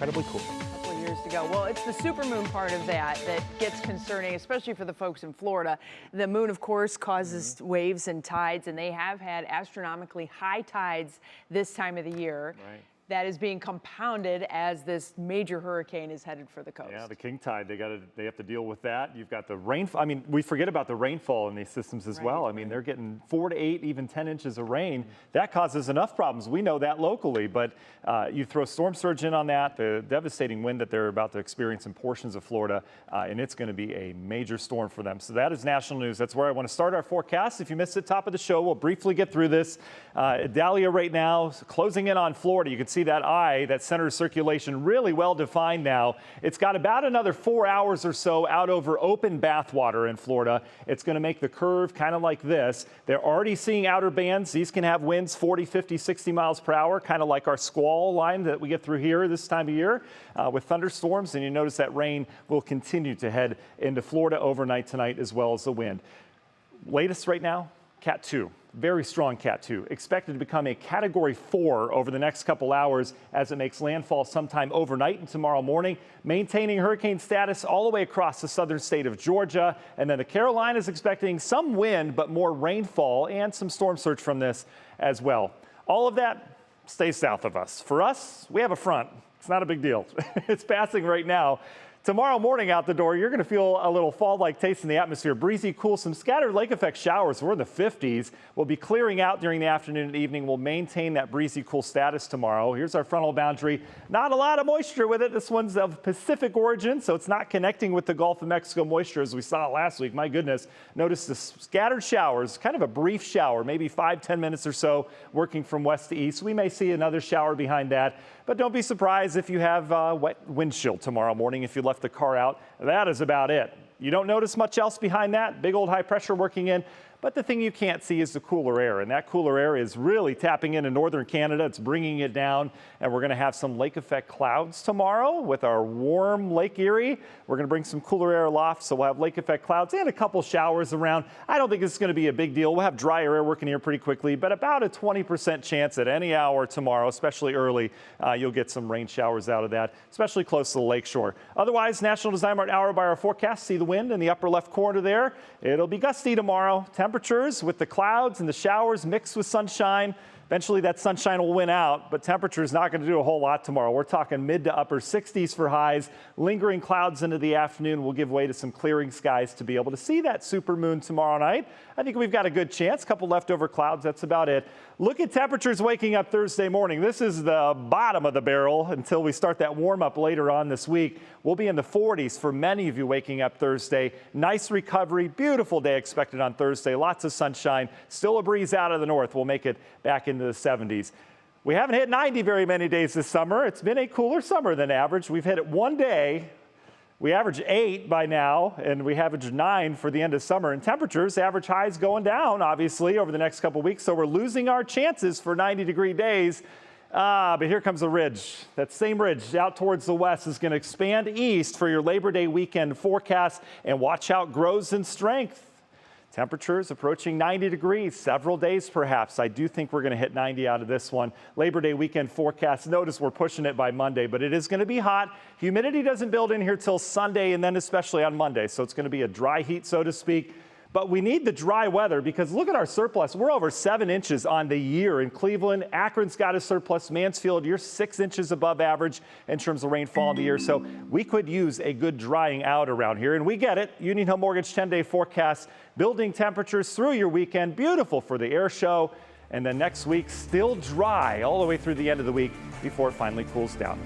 Incredibly cool. A couple of years to go. Well, it's the supermoon part of that gets concerning, especially for the folks in Florida. The moon, of course, causes waves and tides, and they have had astronomically high tides this time of the year. Right. That is being compounded as this major hurricane is headed for the coast. Yeah, the king tide, they have to deal with that. You've got the rainfall. I mean, we forget about the rainfall in these systems as well. I mean, they're getting 4 to 8, even 10 inches of rain. That causes enough problems. We know that locally, but you throw storm surge in on that, the devastating wind that they're about to experience in portions of Florida, and it's going to be a major storm for them. So that is national news. That's where I want to start our forecast. If you missed it, top of the show, we'll briefly get through this. Dahlia right now, closing in on Florida. You can see that eye, that center of circulation, really well defined now. It's got about another 4 hours or so out over open bathwater in Florida. It's going to make the curve kind of like this. They're already seeing outer bands. These can have winds 40, 50, 60 miles per hour, kind of like our squall line that we get through here this time of year with thunderstorms. And you notice that rain will continue to head into Florida overnight tonight, as well as the wind. Latest right now, Cat 2. Very strong Cat 2, expected to become a Category 4 over the next couple hours as it makes landfall sometime overnight and tomorrow morning, maintaining hurricane status all the way across the southern state of Georgia. And then the Carolinas expecting some wind, but more rainfall and some storm surge from this as well. All of that stays south of us. For us, we have a front. It's not a big deal. It's passing right now. Tomorrow morning out the door, you're going to feel a little fall-like taste in the atmosphere. Breezy, cool, some scattered lake effect showers. We're in the 50s. We'll be clearing out during the afternoon and evening. We'll maintain that breezy, cool status tomorrow. Here's our frontal boundary. Not a lot of moisture with it. This one's of Pacific origin, so it's not connecting with the Gulf of Mexico moisture as we saw last week. My goodness. Notice the scattered showers, kind of a brief shower, maybe 5-10 minutes or so, working from west to east. We may see another shower behind that. But don't be surprised if you have wet windshield tomorrow morning if you left the car out. That is about it. You don't notice much else behind that. Big old high pressure working in. But the thing you can't see is the cooler air, and that cooler air is really tapping into northern Canada. It's bringing it down, and we're going to have some lake effect clouds tomorrow with our warm Lake Erie. We're going to bring some cooler air aloft, so we'll have lake effect clouds and a couple showers around. I don't think it's going to be a big deal. We'll have drier air working here pretty quickly, but about a 20% chance at any hour tomorrow, especially early, you'll get some rain showers out of that, especially close to the lakeshore. Otherwise, National Design Mart hour by our forecast. See the wind in the upper left corner there. It'll be gusty tomorrow. Temperatures with the clouds and the showers mixed with sunshine. Eventually that sunshine will win out, but temperature is not going to do a whole lot tomorrow. We're talking mid to upper 60s for highs. Lingering clouds into the afternoon will give way to some clearing skies to be able to see that supermoon tomorrow night. I think we've got a good chance. Couple leftover clouds, that's about it. Look at temperatures waking up Thursday morning. This is the bottom of the barrel until we start that warm up later on this week. We'll be in the 40s for many of you waking up Thursday. Nice recovery, beautiful day expected on Thursday. Lots of sunshine, still a breeze out of the north. We'll make it back into the 70s. We haven't hit 90 very many days this summer. It's been a cooler summer than average. We've hit it one day. We average 8 by now, and we average 9 for the end of summer. And temperatures, average highs going down, obviously, over the next couple weeks. So we're losing our chances for 90-degree days. But here comes a ridge. That same ridge out towards the west is going to expand east for your Labor Day weekend forecast. And watch how it grows in strength. Temperatures approaching 90 degrees, several days perhaps. I do think we're going to hit 90 out of this one. Labor Day weekend forecast. Notice we're pushing it by Monday, but it is going to be hot. Humidity doesn't build in here till Sunday and then especially on Monday. So it's going to be a dry heat, so to speak. But we need the dry weather because look at our surplus. We're over 7 inches on the year in Cleveland. Akron's got a surplus. Mansfield, you're 6 inches above average in terms of rainfall in the year. So we could use a good drying out around here. And we get it. Union Hill Mortgage 10-day forecast. Building temperatures through your weekend. Beautiful for the air show. And then next week, still dry all the way through the end of the week before it finally cools down.